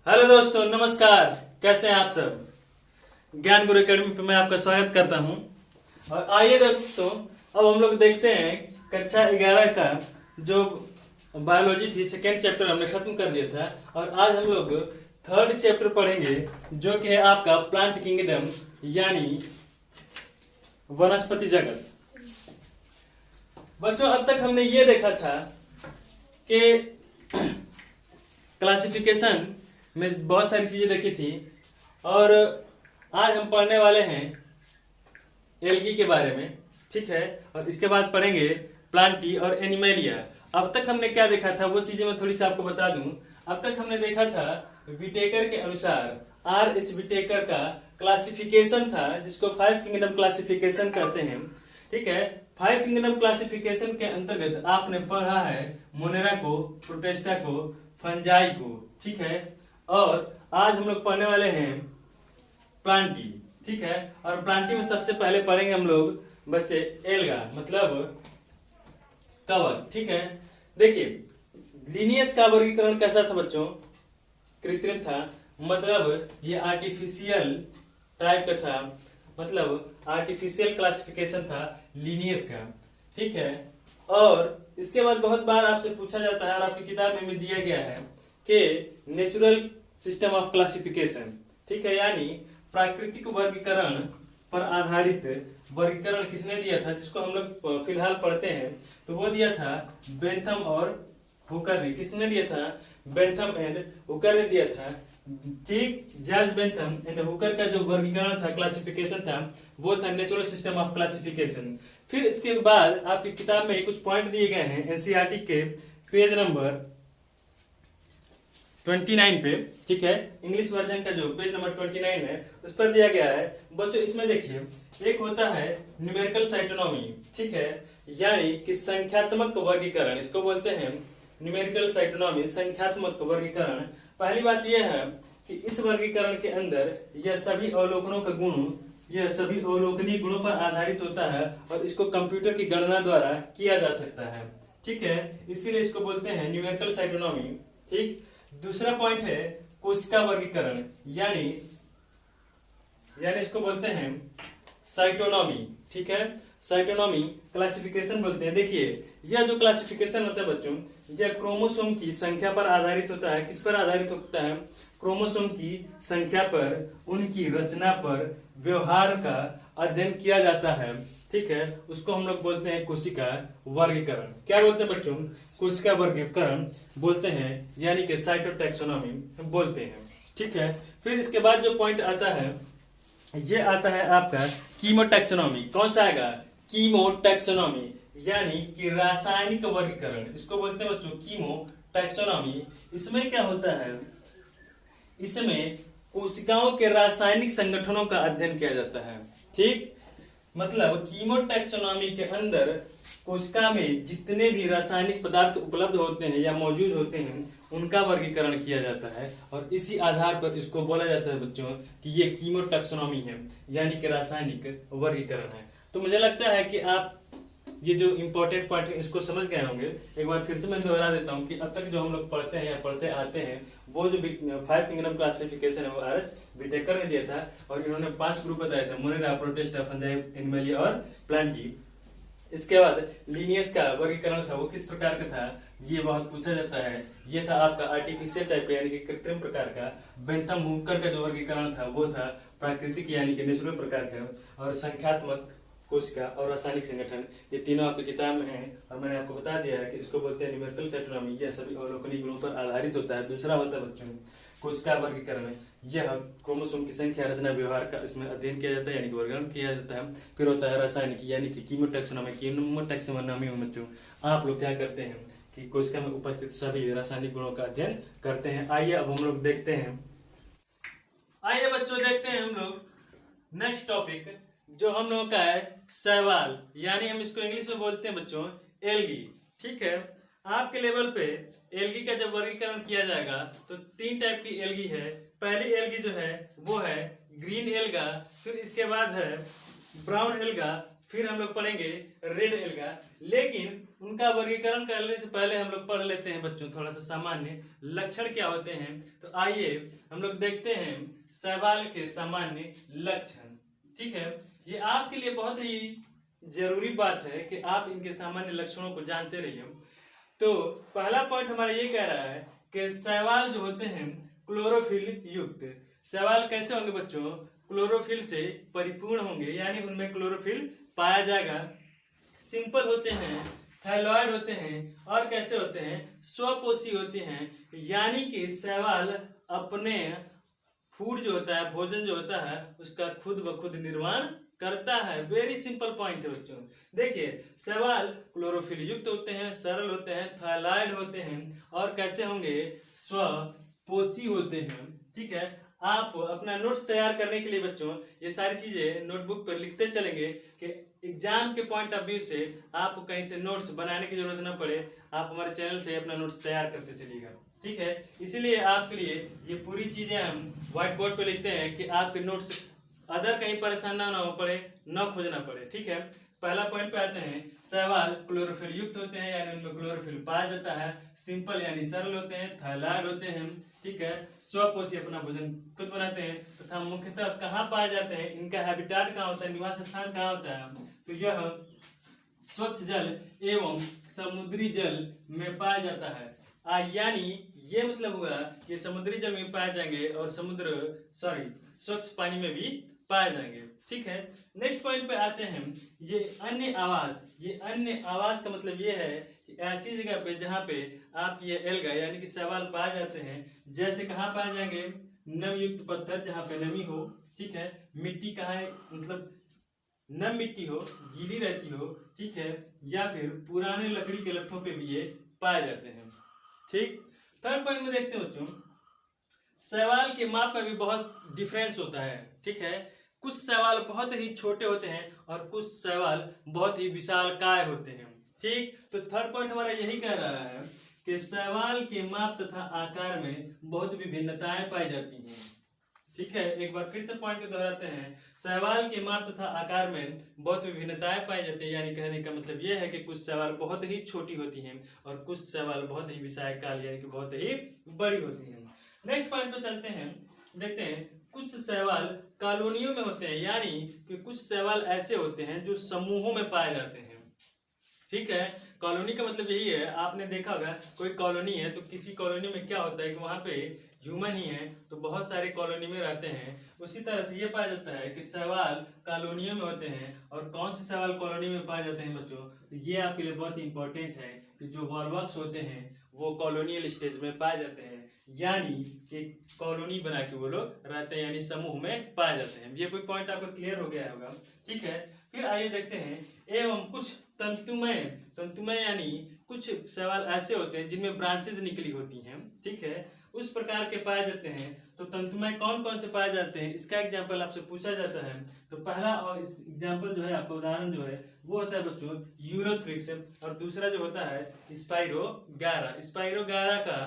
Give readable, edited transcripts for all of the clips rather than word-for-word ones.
Hello दोस्तों, नमस्कार। कैसे हैं आप सब। ज्ञान गुरु एकेडमी पे मैं आपका स्वागत करता हूं। और आइए दोस्तों, अब हम लोग देखते हैं कक्षा 11 का जो बायोलॉजी थी, सेकेंड चैप्टर हमने खत्म कर दिया था। और आज हम लोग थर्ड चैप्टर पढ़ेंगे जो कि है आपका प्लांट किंगडम यानी वनस्पति जगत। बच्चों, अब तक हमने ये देखा था कि क्लासिफिकेशन में बहुत सारी चीजें देखी थी और आज हम पढ़ने वाले हैं एल्गी के बारे में, ठीक है। और इसके बाद पढ़ेंगे प्लांटी और एनिमेलिया। अब तक हमने क्या देखा था वो चीजें मैं थोड़ी सी आपको बता दूं। अब तक हमने देखा था विटेकर के अनुसार, R.H. विटेकर का क्लासिफिकेशन था जिसको 5 किंगडम क्लासिफिकेशन कहते हैं, ठीक है। 5 किंगडम क्लासिफिकेशन के अंतर्गत आपने पढ़ा है मोनेरा को, प्रोटेस्टा को, फंजाई को, ठीक है। और आज हम लोग पढ़ने वाले हैं प्लांटी, ठीक है। और प्लांटी में सबसे पहले पढ़ेंगे हम लोग बच्चे एल्गा, मतलब कवक, ठीक है। देखिए, लिनियस का वर्गीकरण कैसा था बच्चों? कृत्रिम था, मतलब ये आर्टिफिशियल टाइप का था, मतलब आर्टिफिशियल क्लासिफिकेशन था लिनियस का, ठीक है। और इसके बाद बहुत बार आपसे पूछा जाता है और आपकी किताब में भी दिया गया है कि नेचुरल सिस्टम ऑफ क्लासिफिकेशन, ठीक है, यानी प्राकृतिक वर्गीकरण पर आधारित वर्गीकरण किसने दिया था, जिसको हम लोग फिलहाल पढ़ते हैं, तो वो दिया था बेंथम और हुकर ने। किसने दिया था? बेंथम एंड हुकर ने दिया था, ठीक। जॉर्ज बेंथम एंड हुकर का जो वर्गीकरण था, क्लासिफिकेशन था, वो था नेचुरल सिस्टम ऑफ क्लासिफिकेशन। फिर इसके बाद आपकी किताब में कुछ पॉइंट दिए गए हैं एनसीईआरटी के पेज नंबर 29 पे, ठीक है। इंग्लिश वर्जन का जो पेज नंबर 29 है उस पर दिया गया है बच्चों। इसमें देखिए, एक होता है न्यूमेरिकल साइटोनॉमी, ठीक है, यानी कि संख्यात्मक वर्गीकरण, इसको बोलते हैं न्यूमेरिकल साइटोनॉमी, संख्यात्मक वर्गीकरण। पहली बात यह है कि इस वर्गीकरण के अंदर यह सभी अवलोकनों का गुण, यह सभी अवलोकनीय गुणों पर आधारित होता है और इसको कंप्यूटर की गणना द्वारा किया जा सकता है, ठीक है। इसीलिए इसको बोलते हैं न्यूमेरिकल साइटोनॉमी, ठीक। दूसरा पॉइंट है कोशिका वर्गीकरण, यानी इसको बोलते हैं साइटोनॉमी, ठीक है। साइटोनॉमी क्लासिफिकेशन बोलते हैं। देखिए, यह जो क्लासिफिकेशन होता है बच्चों, यह क्रोमोसोम की संख्या पर आधारित होता है। किस पर आधारित होता है? क्रोमोसोम की संख्या पर, उनकी रचना पर, व्यवहार का अध्ययन किया जाता है, ठीक है। उसको हम लोग बोलते हैं कोशिका वर्गीकरण। क्या बोलते हैं बच्चों? कोशिका वर्गीकरण बोलते हैं, यानी कि साइटोटैक्सोनॉमी बोलते हैं, ठीक है। फिर इसके बाद जो पॉइंट आता है, ये आता है आपका कीमोटैक्सोनॉमी। कौन सा आएगा? कीमोटैक्सोनॉमी, यानी कि रासायनिक वर्गीकरण, इसको बोलते हैं बच्चों कीमोटैक्सोनॉमी। इसमें क्या होता है? इसमें कोशिकाओं के रासायनिक संगठनों का अध्ययन किया जाता है, ठीक। मतलब कीमोटैक्सोनॉमी के अंदर कोशिका में जितने भी रासायनिक पदार्थ उपलब्ध होते हैं या मौजूद होते हैं, उनका वर्गीकरण किया जाता है और इसी आधार पर इसको बोला जाता है बच्चों कि ये कीमोटैक्सोनॉमी है, यानी कि रासायनिक वर्गीकरण है। तो मुझे लगता है कि आप ये जो इंपॉर्टेंट पॉइंट है इसको समझ गए होंगे। एक बार फिर से मैं दोहरा देता हूँ कि अब तक जो हम लोग पढ़ते हैं या पढ़ते आते हैं, वो जो 5 किंगडम क्लासिफिकेशन है वो R.H. विटेकर ने दिया था और इन्होंने 5 ग्रुप बताए थे, मोनेरा, प्रोटेस्टा, फंजाई, एनिमेलिया और प्लांटी। इसके बाद लिनियस का वर्गीकरण था, वो किस प्रकार का था, ये बहुत पूछा जाता है। ये था आपका आर्टिफिशियल टाइप का, यानी कि कृत्रिम प्रकार का। बेंथम हुकर का जो वर्गीकरण था वो था प्राकृतिक, यानी कि नेचुरल प्रकार का। और संख्यात्मक, कोशिका और रासायनिक संगठन, ये तीनों आपकी किताब में हैं और मैंने आपको बता दिया है कि इसको बोलते हैं न्यूमेरिकल साइटोनॉमी। यह सभी अवलोकनीय गुणों पर आधारित होता है। दूसरा होता है बच्चों कोशिका वर्गीकरण, यह क्रोमोसोम की संख्या, रचना, व्यवहार का इसमें अध्ययन किया जाता है, यानी कि वर्गीकरण किया जाता है। फिर होता है रासायनिक, यानी कि कीमोटैक्सोनॉमी। कीमोटैक्सोनॉमी में बच्चों आप लोग क्या करते हैं कि कोशिका में उपस्थित सभी रासायनिक गुणों का अध्ययन करते हैं। आइए अब हम लोग देखते हैं, आइए बच्चों देखते हैं हम लोग नेक्स्ट टॉपिक जो हम लोगों का है शैवाल, यानी हम इसको इंग्लिश में बोलते हैं बच्चों एल्गी, ठीक है। आपके लेवल पे एल्गी का जब वर्गीकरण किया जाएगा तो 3 टाइप की एल्गी है। पहली एल्गी जो है वो है ग्रीन एल्गा, फिर इसके बाद है ब्राउन एल्गा, फिर हम लोग पढ़ेंगे रेड एल्गा। लेकिन उनका वर्गीकरण करने से पहले हम लोग पढ़ लेते हैं बच्चों थोड़ा सा सामान्य लक्षण क्या होते हैं। तो आइए हम लोग देखते हैं शैवाल के सामान्य लक्षण। ठीक है, ये आपके लिए बहुत ही जरूरी बात है कि आप इनके सामान्य लक्षणों को जानते रहिए। तो पहला पॉइंट हमारा ये कह रहा है कि शैवाल जो होते हैं क्लोरोफिल युक्त। शैवाल कैसे होंगे बच्चों? क्लोरोफिल से परिपूर्ण होंगे, यानी उनमें क्लोरोफिल पाया जाएगा। सिंपल होते हैं, थैलॉइड होते हैं, और कैसे होते हैं? स्वपोषी होते हैं, यानी कि शैवाल अपने फूड जो होता है, भोजन जो होता है, उसका खुद ब खुद निर्माण करता है। वेरी सिंपल पॉइंट है बच्चों। देखिए शैवाल क्लोरोफिल युक्त होते हैं, सरल होते हैं, थायलॉइड होते हैं, और कैसे होंगे? स्वपोषी होते हैं। ठीक है, आप अपना नोट्स तैयार करने के लिए बच्चों ये सारी चीजें नोटबुक पर लिखते चलेंगे कि एग्जाम के पॉइंट ऑफ व्यू से आपको कहीं से नोट्स बनाने की जरूरत न पड़े, आप हमारे चैनल से अपना नोट्स तैयार करते चलिएगा। ठीक है, इसीलिए आपके लिए ये पूरी चीजें हम व्हाइट बोर्ड पे लिखते हैं कि आपके नोट्स अदर कहीं परेशान ना हो पड़े, न खोजना पड़े। ठीक है, पहला पॉइंट पे आते हैं। शैवाल क्लोरोफिल युक्त होते हैं, यानी उनमें क्लोरोफिल पाया जाता है। सिंपल यानी सरल होते हैं, थायलॉइड होते हैं। ठीक है, स्वपोषी अपना भोजन खुद बनाते हैं, तथा मुख्यतः कहाँ पाए जाते हैं? इनका हैबिटेट कहाँ होता है, निवास स्थान कहाँ होता है? तो यह स्वच्छ जल एवं समुद्री जल में पाया जाता है। यानी ये मतलब हुआ कि समुद्री जल में पाए जाएंगे और स्वच्छ पानी में भी पाए जाएंगे। ठीक है, नेक्स्ट पॉइंट पे आते हैं। ये अन्य आवास का मतलब ये है कि ऐसी जगह पे जहाँ पे आप ये एल्गा यानी कि शैवाल पाए जाते हैं, जैसे कहाँ पाए जाएंगे? नमयुक्त पत्थर, जहाँ पे नमी हो। ठीक है, मिट्टी कहाँ है? मतलब नम मिट्टी हो, गीली रहती हो। ठीक है, या फिर पुराने लकड़ी के लट्ठों पे भी ये पाए जाते हैं। ठीक, थर्ड पॉइंट में देखते हैं बच्चों, शैवाल के माप में भी बहुत डिफरेंस होता है। ठीक है, कुछ शैवाल बहुत ही छोटे होते हैं और कुछ शैवाल बहुत ही विशालकाय होते हैं। ठीक, तो थर्ड पॉइंट हमारा यही कह रहा है कि शैवाल के माप तथा आकार में बहुत विभिन्नताएं पाई जाती हैं। ठीक है, एक बार फिर से पॉइंट को दोहराते हैं। शैवाल के माप तथा आकार में बहुत विभिन्नताएं पाई जाती है, यानी कहने का मतलब यह है कि कुछ शैवाल बहुत ही छोटी होती हैं और कुछ शैवाल बहुत ही विशालकाय यानी कि बहुत ही बड़ी होती हैं। नेक्स्ट पॉइंट पे चलते हैं, देखते हैं कुछ शैवाल कॉलोनियों में होते हैं, यानी कि कुछ शैवाल ऐसे होते हैं जो समूहों में पाए जाते हैं। ठीक है, कॉलोनी का मतलब यही है, आपने देखा होगा कोई कॉलोनी है तो किसी कॉलोनी में क्या होता है कि वहां पे ह्यूमन ही है तो बहुत सारे कॉलोनी में रहते हैं। उसी तरह से ये पाया जाता है कि शैवाल कॉलोनियों में होते हैं। और कौन से शैवाल कॉलोनी में पाए जाते हैं बच्चों? तो ये आपके लिए बहुत ही इंपॉर्टेंट है कि जो वॉलवॉक्स होते हैं वो कॉलोनियल स्टेज में पाए जाते हैं, यानी कि कॉलोनी बना के वो लोग रहते हैं, यानी समूह में पाए जाते हैं। ये कोई पॉइंट आपको क्लियर हो गया होगा। ठीक है, फिर आइए देखते हैं एवं कुछ तंतुमय यानी कुछ शैवाल ऐसे होते हैं जिनमें ब्रांचेज निकली होती हैं। ठीक है, उस प्रकार के पाए जाते हैं। तो तंतुमय कौन कौन से पाए जाते हैं, इसका एग्जाम्पल आपसे पूछा जाता है। तो पहला और इस एग्जाम्पल जो है, आपका उदाहरण जो है वो होता है बच्चों यूरोथ्रिक्स, और दूसरा जो होता है स्पाइरोगारा का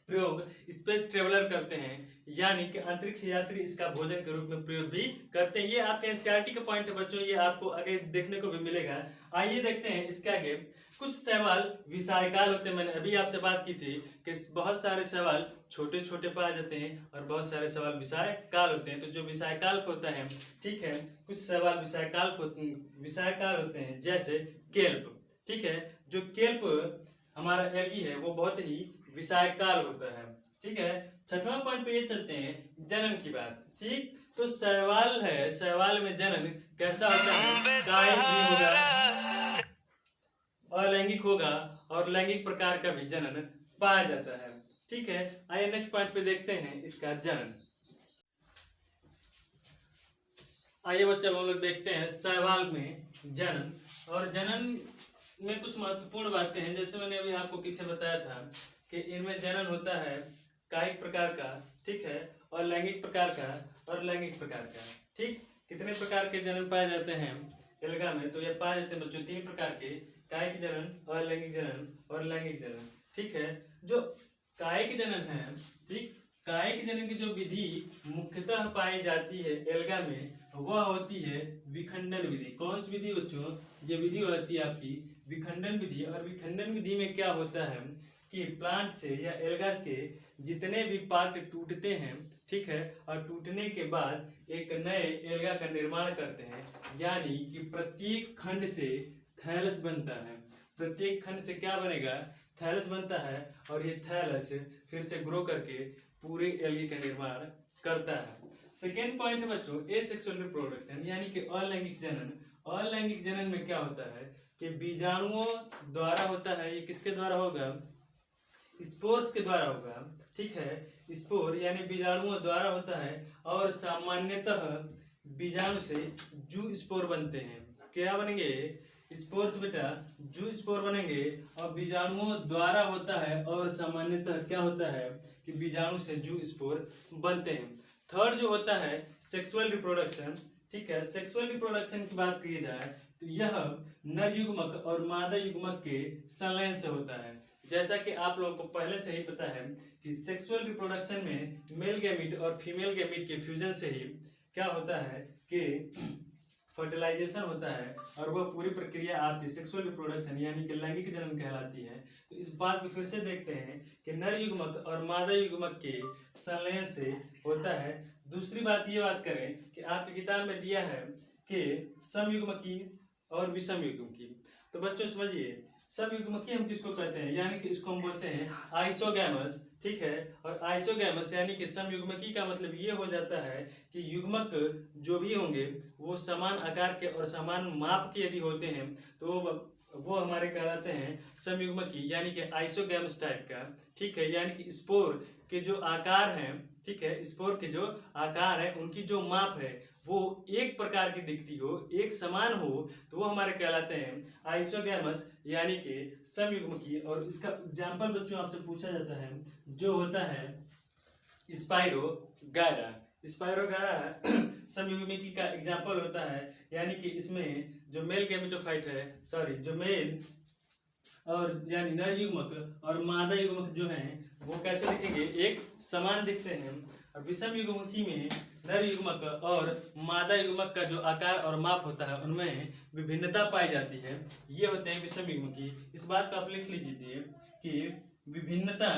प्रयोग स्पेस ट्रेवलर करते हैं, यानी कि अंतरिक्ष यात्री इसका भोजन के रूप में प्रयोग भी करते हैं। ये आपके एनसीईआरटी के पॉइंट है बच्चों, ये आपको आगे देखने को भी मिलेगा। आइए देखते हैं इसके आगे। कुछ शैवाल विशालकाय होते हैं, मैंने अभी आपसे बात की थी कि बहुत सारे शैवाल छोटे छोटे पाए जाते हैं और बहुत सारे शैवाल विशालकाय होते हैं। तो जो विशालकाय होता है, ठीक है, कुछ शैवाल विशालकाय होते हैं, जैसे केल्प। ठीक है, जो केल्प हमारा एल्गी है वो बहुत ही विशालकाय होता है। ठीक है, छठवां पॉइंट पे ये चलते हैं जनन की बात। ठीक, तो शैवाल है, शैवाल में जनन कैसा होता है? कायिक भी होगा, अलैंगिक होगा, और लैंगिक प्रकार का भी जनन पाया जाता है। ठीक है, आइए नेक्स्ट पॉइंट पे देखते हैं इसका जनन। आइए बच्चे हम लोग देखते हैं शैवाल में जनन, और जनन में कुछ महत्वपूर्ण बातें हैं। जैसे मैंने अभी आपको पीछे बताया था कि इनमें जनन होता है कायिक प्रकार का, ठीक है, और लैंगिक प्रकार का और लैंगिक प्रकार का। ठीक, कितने प्रकार के जनन पाए जाते हैं एल्गा में? तो ये पाए जाते हैं बच्चों 3 प्रकार के, कायिक जनन, अलैंगिक जनन और लैंगिक जनन। ठीक है, जो कायिक जनन है, ठीक, कायिक जनन की जो विधि मुख्यतः पाई जाती है एल्गा में, वह होती है विखंडन विधि। कौन सी विधि बच्चों? ये विधि होती है आपकी विखंडन विधि। और विखंडन विधि में क्या होता है कि प्लांट से या एल्गा के जितने भी पार्ट टूटते हैं, ठीक है, और टूटने के बाद एक नए एल्गा का निर्माण करते हैं, यानी कि प्रत्येक खंड से थैलस बनता है। प्रत्येक खंड से क्या बनेगा? थैलस बनता है, और ये थैलस फिर से ग्रो करके पूरे एल्गे का निर्माण करता है। सेकेंड पॉइंट है बच्चों एसेक्सुअल रिप्रोडक्शन, यानी कि अलैंगिक जनन। अलैंगिक जनन में क्या होता है कि बीजाणुओं द्वारा होता है। ये किसके द्वारा होगा? स्पोर्स के द्वारा होगा, ठीक है। स्पोर यानी बीजाणुओं द्वारा होता है, और सामान्यतः बीजाणु से जू स्पोर बनते हैं। क्या बनेंगे? स्पोर्स बेटा जू स्पोर बनेंगे, और बीजाणुओं द्वारा होता है, और सामान्यतः क्या होता है कि बीजाणु से जू स्पोर बनते हैं। थर्ड जो होता है सेक्सुअल रिप्रोडक्शन, ठीक है। सेक्सुअल रिप्रोडक्शन की बात की जाए तो यह नर युग्मक और मादा युग्मक के संलयन से होता है। जैसा कि आप लोगों को पहले से ही पता है कि सेक्सुअल रिप्रोडक्शन में मेल गैमीट और फीमेल गैमीट के फ्यूजन से ही क्या होता है कि फर्टिलाइजेशन होता है, और वह पूरी प्रक्रिया आपकी सेक्सुअल रिप्रोडक्शन यानी कि लैंगिक जनन कहलाती है। तो इस बात को फिर से देखते हैं कि नर युग्मक और मादा युग्मक के संलयन से होता है। दूसरी बात ये बात करें कि आपकी किताब में दिया है कि समयुग्मकी और विषमयुग्मकी। तो बच्चों समझिए, समयुग्मकी हम किसको कहते हैं? यानी कि इसको हम बोलते हैं आइसोगैमस, ठीक है। और आइसोगैमस यानी कि समयुग्मकी का मतलब ये हो जाता है कि युग्मक जो भी होंगे वो समान आकार के और समान माप के यदि होते हैं तो वो हमारे कहलाते हैं समयुग्मकी, यानी कि आइसोगैमस टाइप का, ठीक है। यानी कि स्पोर के जो आकार हैं, ठीक है, स्पोर के जो आकार है उनकी जो माप है वो एक प्रकार की दिखती हो, एक समान हो, तो वो हमारे कहलाते हैं आइसोगैमस यानी कि समयुग्मकी। और इसका एग्जाम्पल बच्चों आपसे पूछा जाता है जो होता है स्पाइरोगायरा। स्पाइरोगायरा समयुग्मकी का एग्जाम्पल होता है, यानी कि इसमें जो मेल गैमेटोफाइट है, सॉरी जो मेल और यानी नर युग्मक और मादा युग्मक जो हैं वो कैसे दिखेंगे? एक समान दिखते हैं। और विषम युग्मकी में नर युग्मक और मादा युग्मक का जो आकार और माप होता है उनमें विभिन्नता पाई जाती है। ये होते हैं विषम युग्मकी। इस बात को आप लिख लीजिए कि विभिन्नता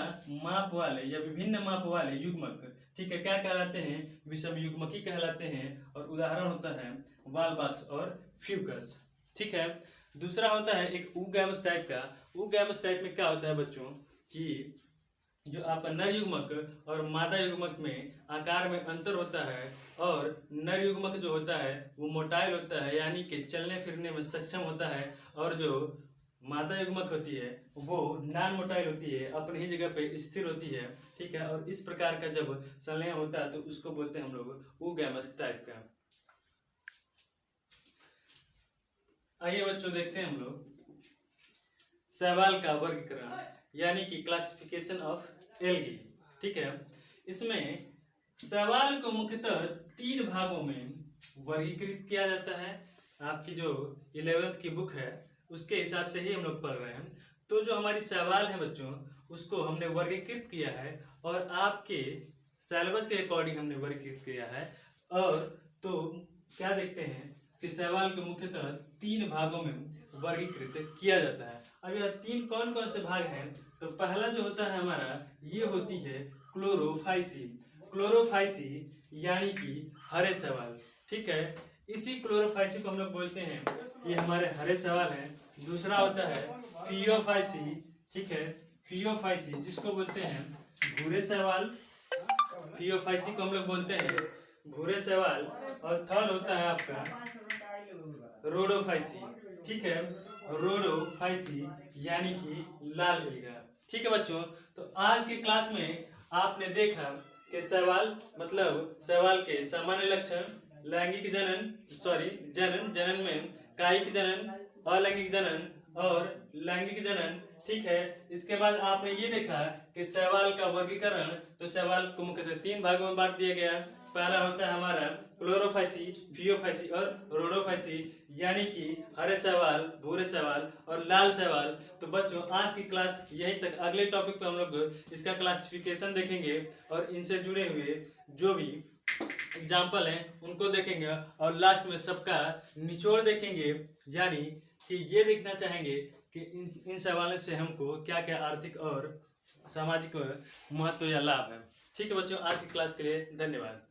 माप वाले या विभिन्न माप वाले युग्मक, ठीक है, क्या कहलाते हैं? विषम युग्मकी कहलाते हैं। और उदाहरण होता है वालबाक्स और फ्यूकस, ठीक है। दूसरा होता है एक ऊगैमस टाइप का। ऊगैमस टाइप में क्या होता है बच्चों कि जो आपका नर युग्मक और मादा युग्मक में आकार में अंतर होता है, और नर युग्मक जो होता है वो मोटाइल होता है, यानी कि चलने फिरने में सक्षम होता है, और जो मादा युग्मक होती है वो नॉन मोटाइल होती है, अपनी ही जगह पे स्थिर होती है, ठीक है। और इस प्रकार का जब संलयन होता है तो उसको बोलते हैं हम लोग ऊगैमस टाइप का। आइए बच्चों देखते हैं हम लोग शैवाल का वर्गीकरण यानी कि क्लासिफिकेशन ऑफ एल्गी, ठीक है। इसमें शैवाल को मुख्यतः 3 भागों में वर्गीकृत किया जाता है। आपकी जो 11th की बुक है उसके हिसाब से ही हम लोग पढ़ रहे हैं। तो जो हमारी शैवाल है बच्चों उसको हमने वर्गीकृत किया है, और आपके सिलेबस के अकॉर्डिंग हमने वर्गीकृत किया है। और तो क्या देखते हैं कि शैवाल को मुख्यतः 3 भागों में वर्गीकृत किया जाता है। अब यह 3 कौन कौन से भाग हैं? तो पहला जो होता है हमारा ये होती है क्लोरोफाइसी। क्लोरोफाइसी यानी कि हरे शैवाल, ठीक है। इसी क्लोरोफाइसी को हम लोग बोलते हैं ये हमारे हरे शैवाल हैं। दूसरा होता है फियोफाइसी, ठीक है, फियोफाइसी जिसको बोलते हैं भूरे शैवाल। फियोफाइसी को हम लोग बोलते हैं भूरे शैवाल। और थर्ड होता है आपका रोडोफाइसी, ठीक है, रोडोफाइसी यानी कि लाल एल्गा, ठीक है बच्चों। तो आज की क्लास में आपने देखा कि शैवाल मतलब शैवाल के सामान्य लक्षण, लैंगिक जनन, सॉरी जनन में कायिक जनन, अलैंगिक जनन और लैंगिक जनन, ठीक है। इसके बाद आपने ये देखा कि शैवाल का वर्गीकरण, तो शैवाल को मुख्यतः 3 भागों में बांट दिया गया। पहला होता है हमारा क्लोरोफाइसी, फियोफाइसी और रोडोफाइसी, यानी कि हरे शैवाल, भूरे शैवाल और लाल शैवाल। तो बच्चों आज की क्लास यहीं तक। अगले टॉपिक पे हम लोग इसका क्लासिफिकेशन देखेंगे और इनसे जुड़े हुए जो भी एग्जाम्पल हैं उनको देखेंगे और लास्ट में सबका निचोड़ देखेंगे, यानी कि ये देखना चाहेंगे कि इन सवालों से हमको क्या क्या आर्थिक और सामाजिक महत्व या लाभ है। ठीक है बच्चों, आज की क्लास के लिए धन्यवाद।